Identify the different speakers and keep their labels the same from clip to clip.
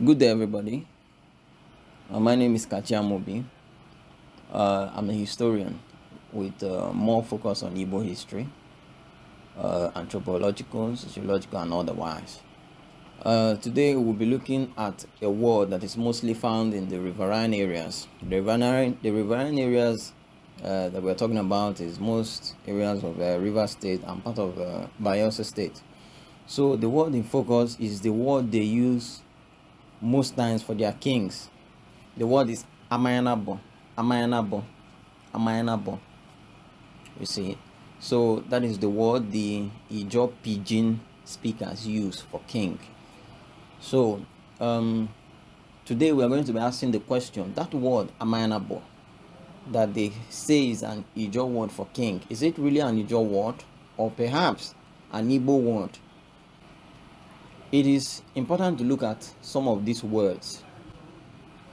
Speaker 1: Good day, everybody. My name is Amayanabo. I'm a historian with more focus on Igbo history, anthropological, sociological, and otherwise. Today, we'll be looking at a word that is mostly found in the riverine areas. The riverine areas that we're talking about is most areas of Rivers State and part of Bayelsa State. So the word in focus is the word they use most times for their kings. The word is Amayanabo. You see, so that is the word the Ijaw pidgin speakers use for king. So today we are going to be asking the question, that word Amayanabo that they say is an Ijaw word for king, is it really an Ijaw word or perhaps an Igbo word? It is important to look at some of these words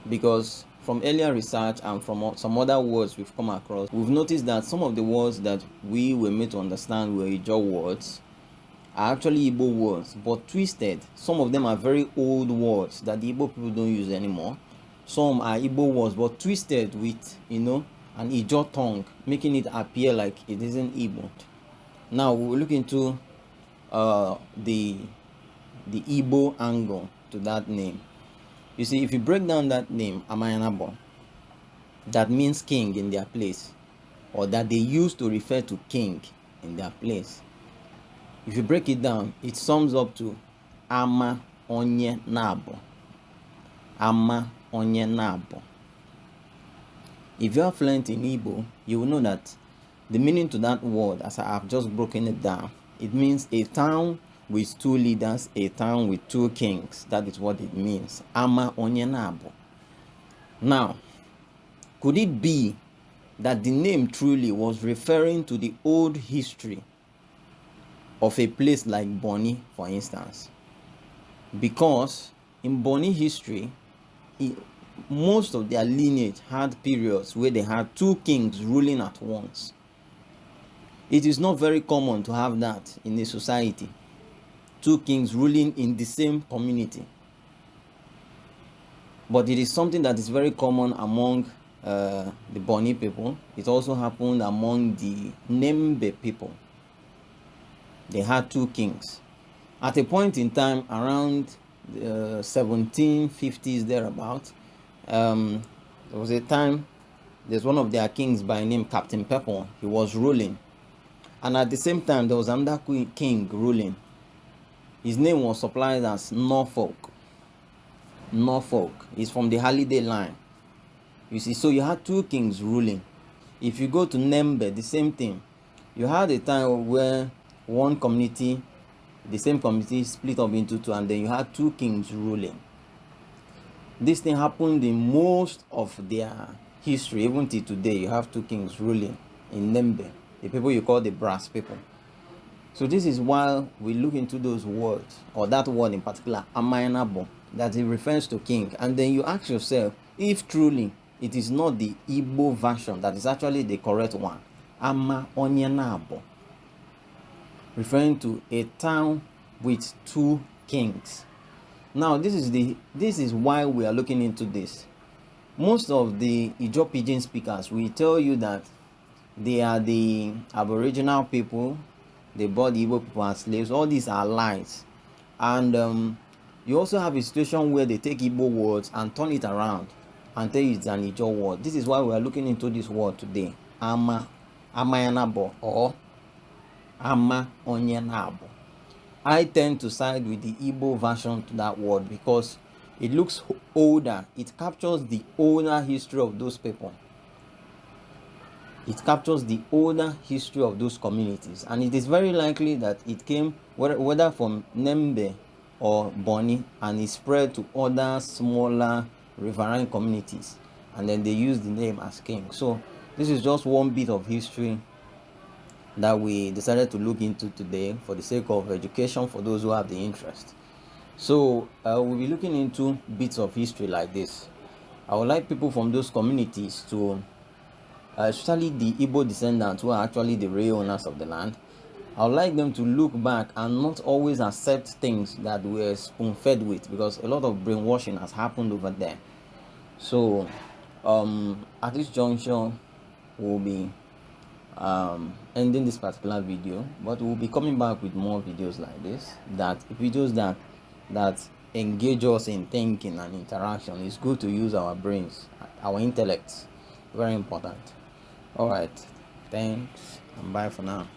Speaker 1: because from earlier research and from some other words we've come across, we've noticed that some of the words that we were made to understand were Ijaw words are actually Igbo words, but twisted. Some of them are very old words that the Igbo people don't use anymore. Some are Igbo words, but twisted with, an Ijaw tongue, making it appear like it isn't Igbo. Now we'll look into the Igbo angle to that name. You see, if you break down that name, Amayanabo, that means king in their place, or that they used to refer to king in their place. If you break it down, it sums up to Amayanabo. Amayanabo. If you are fluent in Igbo, you will know that the meaning to that word, as I have just broken it down, it means a town with two leaders, a town with two kings. That is what it means. Amayanabo. Now, could it be that the name truly was referring to the old history of a place like Bonny, for instance? Because in Bonny history, most of their lineage had periods where they had two kings ruling at once. It is not very common to have that in a society. Two kings ruling in the same community. But it is something that is very common among the Bonny people. It also happened among the Nembe people. They had two kings. At a point in time around the 1750s thereabout, there was a time there's one of their kings by name Captain Pepper. He was ruling. And at the same time there was another king ruling. His name was supplied as Norfolk. He's from the Holiday line. You see, so you had two kings ruling. If you go to Nembe, the same thing. You had a time where one community, the same community split up into two, and then you had two kings ruling. This thing happened in most of their history. Even till today, you have two kings ruling in Nembe, the people you call the brass people. So this is why we look into those words, or that word in particular, Amayanabo, that it refers to king. And then you ask yourself, if truly it is not the Igbo version that is actually the correct one, Amayanabo, referring to a town with two kings. Now this is why we are looking into this. Most of the Ijaw pidgin speakers will tell you that they are the Aboriginal people. They bought the Igbo people as slaves. All these are lies. And you also have a situation where they take Igbo words and turn it around and tell you it's an Ijaw word. This is why we are looking into this word today. Amayanabo or Amayanabo. I tend to side with the Igbo version to that word because it looks older. It captures the older history of those people. It captures the older history of those communities, and it is very likely that it came whether from Nembe or Bonny, and it spread to other smaller riverine communities, and then they used the name as king. So this is just one bit of history that we decided to look into today for the sake of education for those who have the interest. So we'll be looking into bits of history like this. I would like people from those communities to especially the Igbo descendants who are actually the real owners of the land, I would like them to look back and not always accept things that we're spoon-fed with, because a lot of brainwashing has happened over there. So at this juncture, we'll be ending this particular video, but we'll be coming back with more videos like this, that engage us in thinking and interaction. It's good to use our brains, our intellects. Very important. All right, thanks and bye for now.